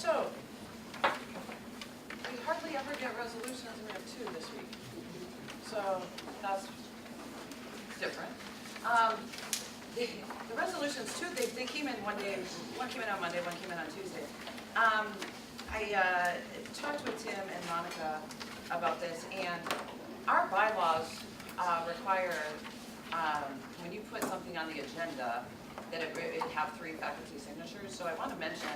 So, we hardly ever get resolutions, and we have 2 this week. So, that's different. The resolutions too, they came in one day, one came in on Monday, one came in on Tuesday. I talked with Tim and Monica about this, and our bylaws require, when you put something on the agenda, that it have 3 faculty signatures. So I want to mention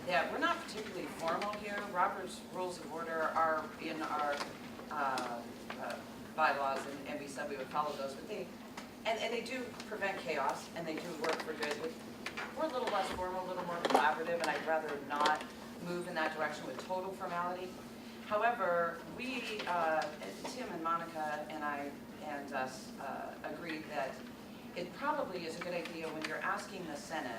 that we're not particularly formal here. Robert's Rules of Order are in our bylaws, and we said we would follow those, but they do prevent chaos, and they do work for good. We're a little less formal, a little more collaborative, and I'd rather not move in that direction with total formality. However, we, Tim and Monica and I and us agreed that it probably is a good idea when you're asking the Senate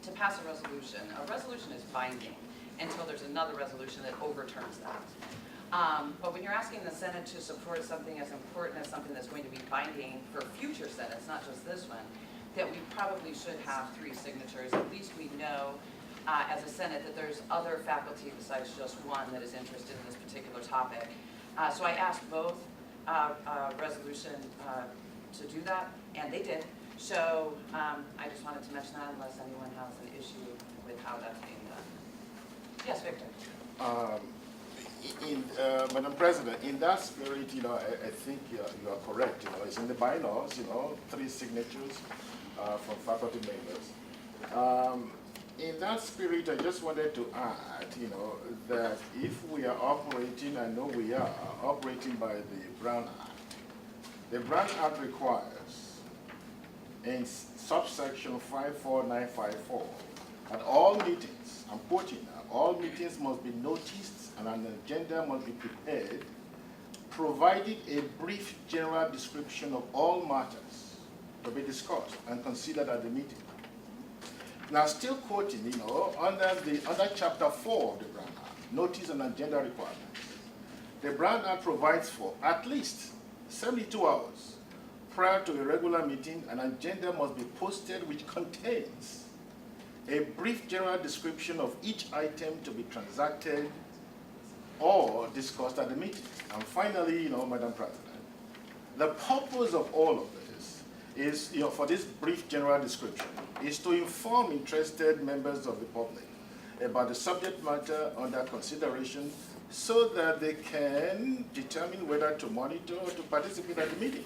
to pass a resolution. A resolution is binding until there's another resolution that overturns that. But when you're asking the Senate to support something as important as something that's going to be binding for future Senates, not just this one, that we probably should have 3 signatures. At least we know as a Senate that there's other faculty besides just one that is interested in this particular topic. So I asked both resolution to do that, and they did. So I just wanted to mention that unless anyone has an issue with how that's being done. Yes, Victor. Madam President, in that spirit, I think you are correct. It's in the bylaws, 3 signatures from faculty members. In that spirit, I just wanted to add, that if we are operating, I know we are operating by the Brown Act. The Brown Act requires, in subsection 54954, at all meetings, I'm quoting now, all meetings must be noticed and an agenda must be prepared, provided a brief general description of all matters to be discussed and considered at the meeting. Now, still quoting, under Chapter 4 of the Brown Act, notice and agenda requirements, the Brown Act provides for at least 72 hours prior to a regular meeting, an agenda must be posted which contains a brief general description of each item to be transacted or discussed at the meeting. And finally, Madam President, the purpose of all of this is, for this brief general description, is to inform interested members of the public about the subject matter under consideration so that they can determine whether to monitor or to participate at the meeting.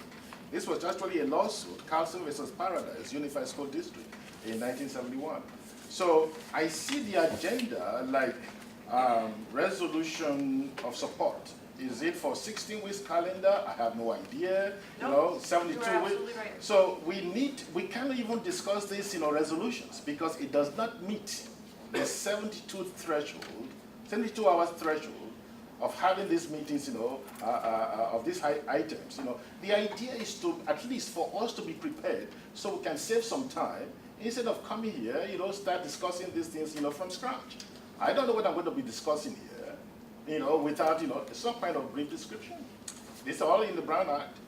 This was actually a lawsuit, Carlson versus Paradise Unified School District in 1971. So I see the agenda like resolution of support. Is it for 16 weeks calendar? I have no idea. Nope. 72 weeks. Right. So we can't even discuss this resolutions because it does not meet the 72 hours threshold of having these meetings, of these items. The idea is to, at least for us to be prepared so we can save some time instead of coming here, start discussing these things, from scratch. I don't know what I'm going to be discussing here, without, some kind of brief description. It's all in the Brown Act.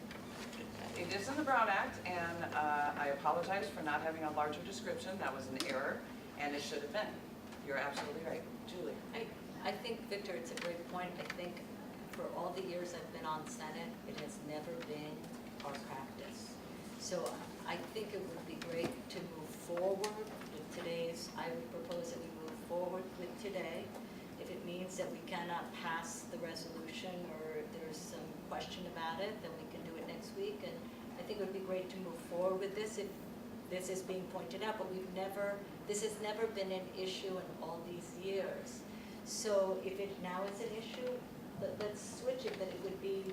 It is in the Brown Act, and I apologize for not having a larger description. That was an error, and it should have been. You're absolutely right. Julie. I think, Victor, it's a great point. I think for all the years I've been on Senate, it has never been our practice. So I think it would be great to move forward with today's, I would propose that we move forward with today. If it means that we cannot pass the resolution or there's some question about it, then we can do it next week. And I think it would be great to move forward with this if this is being pointed out, but this has never been an issue in all these years. So if it now is an issue, let's switch it, but it would be,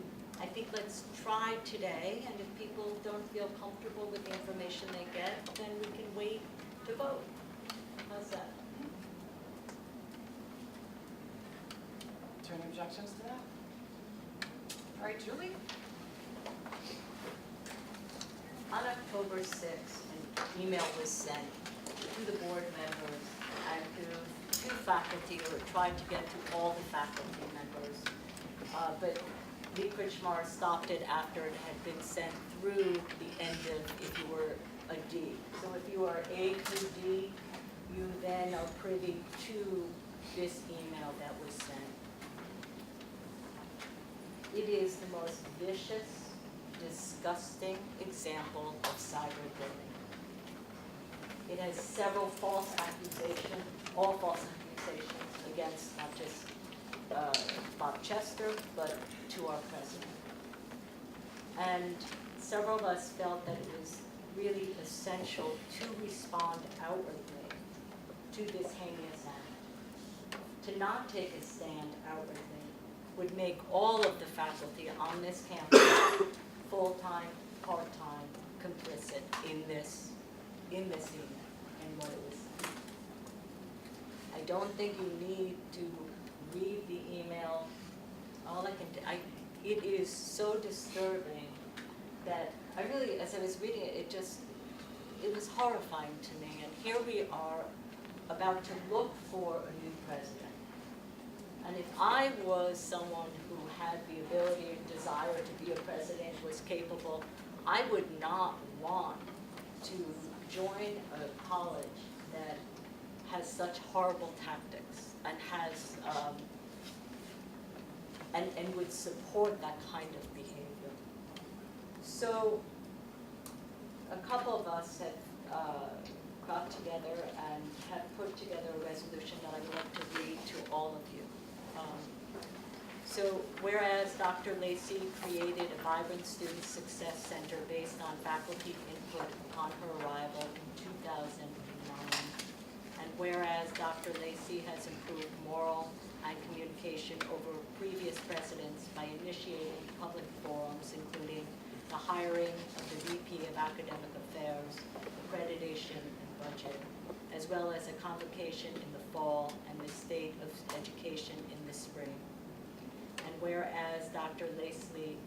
I think let's try today, and if people don't feel comfortable with the information they get, then we can wait to vote. How's that? Is there any objections to that? All right, Julie? On October 6th, an email was sent to the board members and to faculty, or tried to get to all the faculty members. But Lee Kritchmar stopped it after it had been sent through the end of if you were a D. So if you are A through D, you then are privy to this email that was sent. It is the most vicious, disgusting example of cyberbullying. It has several false accusations, all false accusations against not just Bob Chester, but to our president. And several of us felt that it was really essential to respond outwardly to this heinous act. To not take a stand outwardly would make all of the faculty on this campus, full-time, part-time, complicit in this email and what it was. I don't think you need to read the email. All I can do, it is so disturbing that I really, as I was reading it, it was horrifying to me. And here we are about to look for a new president. And if I was someone who had the ability and desire to be a president, was capable, I would not want to join a college that has such horrible tactics and has and would support that kind of behavior. So a couple of us have got together and have put together a resolution that I'd like to read to all of you. So whereas Dr. Lacy created a vibrant student success center based on faculty input upon her arrival in 2009, and whereas Dr. Lacy has improved moral and communication over previous presidents by initiating public forums, including the hiring of the VP of Academic Affairs, accreditation, and budget, as well as a convocation in the fall and the state of education in the spring. And whereas Dr. Lacy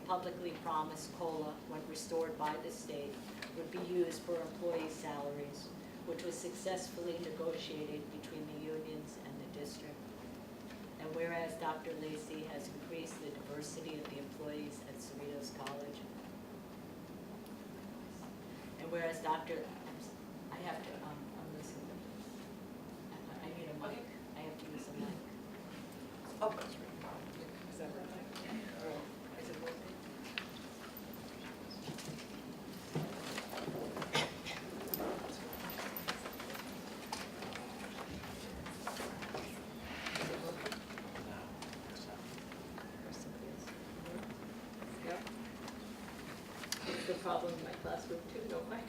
publicly promised COLA, when restored by the state, would be used for employee salaries, which was successfully negotiated between the unions and the district. And whereas Dr. Lacy has increased the diversity of the employees at Cerritos College. And whereas I have to, I'm listening. I need a mic. I have to use a mic. Oh, that's right. Is that right? Or is it working? Yep. It's the problem in my classroom too, don't I?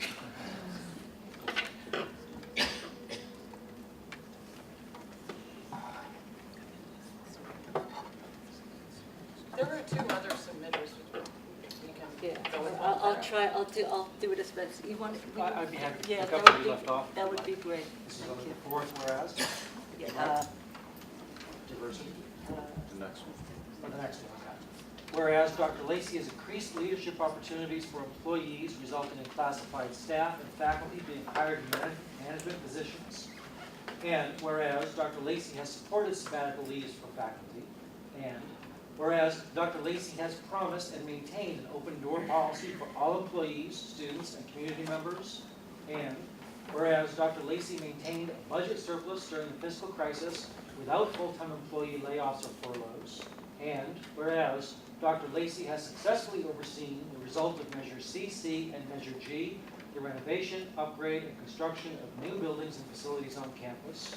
There were two other submitters, which we can go with. I'll do it as best, you want it? I'd be happy to Yeah, pick that up where would you be, left off. that would be great. This is Thank on you. the fourth whereas, Yeah, diversity, The next one. or the next one, okay. Whereas Dr. Lacy has increased leadership opportunities for employees, resulting in classified staff and faculty being hired in management positions. And whereas Dr. Lacy has supported sabbatical leaves for faculty. And whereas Dr. Lacy has promised and maintained an open door policy for all employees, students, and community members. And whereas Dr. Lacy maintained a budget surplus during the fiscal crisis without full-time employee layoffs or furloughs. And whereas Dr. Lacy has successfully overseen the result of Measure CC and Measure G, the renovation, upgrade, and construction of new buildings and facilities on campus.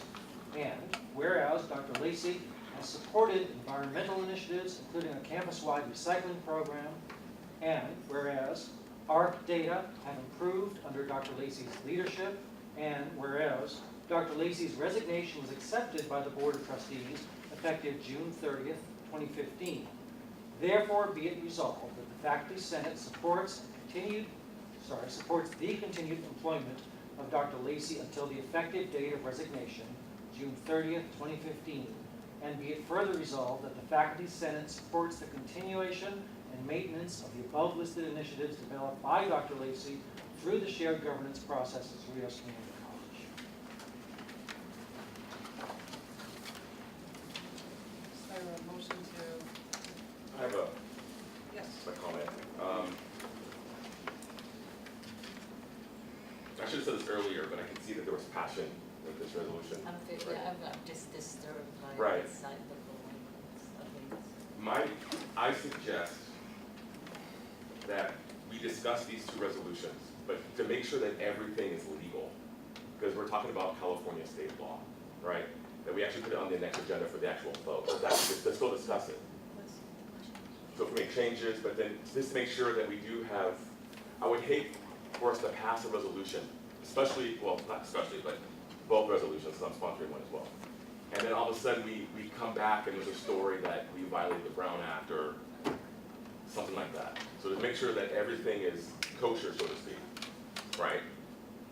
And whereas Dr. Lacy has supported environmental initiatives, including a campus-wide recycling program. And whereas ARC data have improved under Dr. Lacy's leadership. And whereas Dr. Lacy's resignation was accepted by the Board of Trustees effective June 30th, 2015. Therefore, be it resolved that the Faculty Senate supports the continued employment of Dr. Lacy until the effective date of resignation, June 30th, 2015. And be it further resolved that the Faculty Senate supports the continuation and maintenance of the above listed initiatives developed by Dr. Lacy through the shared governance process at Cerritos Community College. Is there a motion to, I have a yes, comment. I should have said this earlier, but I can see that there was passion with this resolution. I'm just this Right. decide the voting of these. I suggest that we discuss these two resolutions, but to make sure that everything is legal, because we're talking about California state law, right? That we actually put it on the next agenda for the actual vote. Let's still discuss it. So if we make changes, but then just to make sure that we do have, I would hate for us to pass a resolution, especially, well, not especially, but both resolutions, because I'm sponsoring one as well. And then all of a sudden we come back and there's a story that we violated the Brown Act or something like that. So to make sure that everything is kosher, so to speak, right?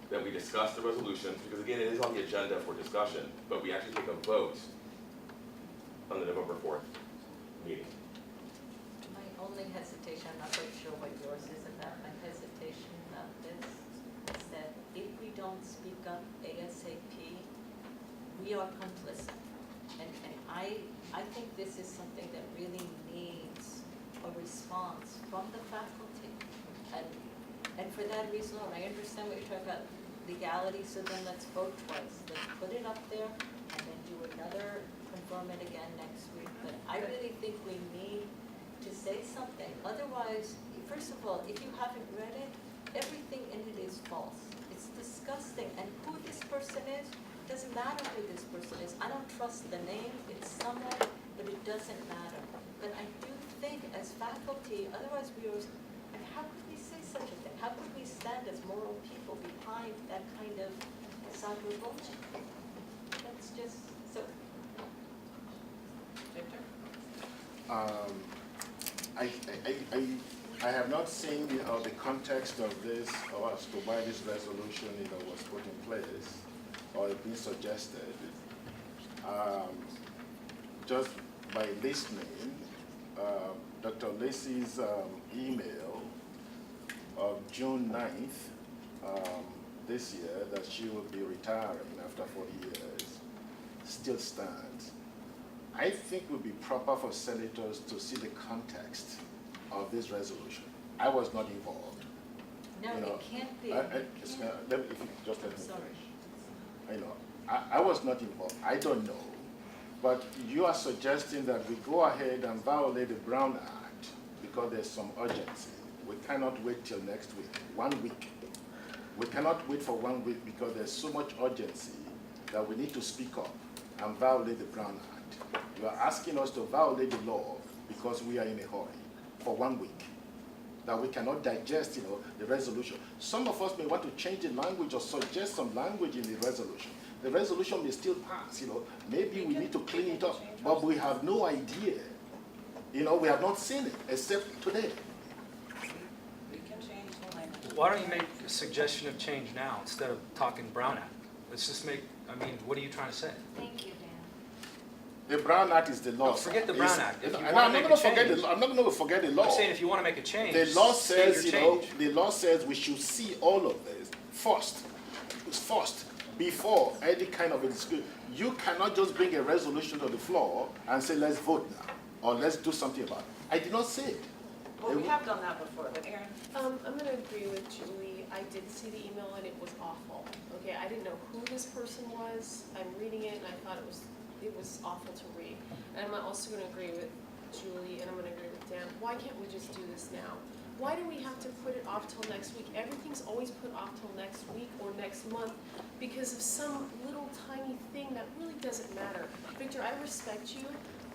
That we discuss the resolutions, because again, it is on the agenda for discussion, but we actually take a vote on the November 4th meeting. My only hesitation, I'm not quite sure what yours is about, my hesitation about this is that if we don't speak up ASAP, we are complicit. And I think this is something that really needs a response from the faculty. And for that reason alone, I understand what you're talking about, legality, so then let's vote twice. Let's put it up there and then do another, confirm it again next week. But I really think we need to say something. Otherwise, first of all, if you haven't read it, everything in it is false. It's disgusting. And who this person is, doesn't matter who this person is. I don't trust the name, it's someone, but it doesn't matter. But I do think as faculty, otherwise we are, and how could we say such a thing? How could we stand as moral people behind that kind of cyberbullying? That's just so. Victor? I have not seen the context of this or as to why this resolution was put in place or been suggested. Just by listening, Dr. Lacy's email of June 9th this year that she will be retiring after 40 years still stands. I think it would be proper for senators to see the context of this resolution. I was not involved. No, it can't be. If you just let me Sorry. finish. I was not involved. I don't know. But you are suggesting that we go ahead and violate the Brown Act because there's some urgency. We cannot wait till next week, 1 week. We cannot wait for 1 week because there's so much urgency that we need to speak up and violate the Brown Act. You are asking us to violate the law because we are in a hurry for 1 week, that we cannot digest, the resolution. Some of us may want to change the language or suggest some language in the resolution. The resolution may still pass, Maybe we need to clean it up, but we have no idea. We have not seen it except today. We can change the language. Why don't you make a suggestion of change now instead of talking Brown Act? Let's just make, what are you trying to say? Thank you, Dan. The Brown Act is the law. No, forget the Brown Act. If you I'm wanna not make going a to forget change- I'm not going to forget the law. I'm saying if you want to make a change, The law state says, your change. the law says we should see all of this first, before any kind of a discussion. You cannot just bring a resolution to the floor and say, let's vote now, or let's do something about it. I did not say it. Well, we have done that before, but Aaron? I'm gonna agree with Julie. I did see the email and it was awful. Okay, I didn't know who this person was. I'm reading it and I thought it was awful to read. And I'm also gonna agree with Julie and I'm gonna agree with Dan. Why can't we just do this now? Why do we have to put it off till next week? Everything's always put off till next week or next month because of some little tiny thing that really doesn't matter. Victor, I respect you.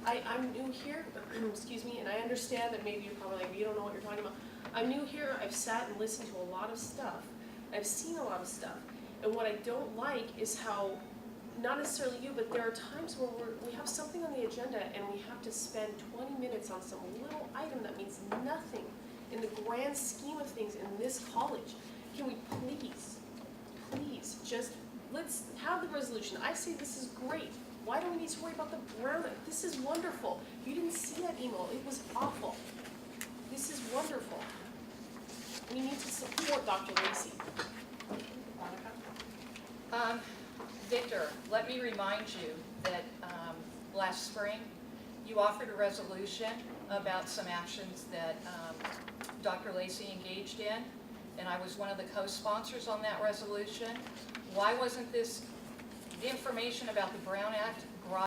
I'm new here, excuse me, and I understand that maybe you're probably like, you don't know what you're talking about. I'm new here, I've sat and listened to a lot of stuff. I've seen a lot of stuff. And what I don't like is how, not necessarily you, but there are times where we have something on the agenda and we have to spend 20 minutes on some little item that means nothing in the grand scheme of things in this college. Can we please, just let's have the resolution. I say this is great. Why do we need to worry about the Brown Act? This is wonderful. You didn't see that email. It was awful. This is wonderful. We need to support Dr. Lacy. Victor, let me remind you that last spring, you offered a resolution about some actions that Dr. Lacy engaged in, and I was one of the co-sponsors on that resolution. Why wasn't this, the information about the Brown Act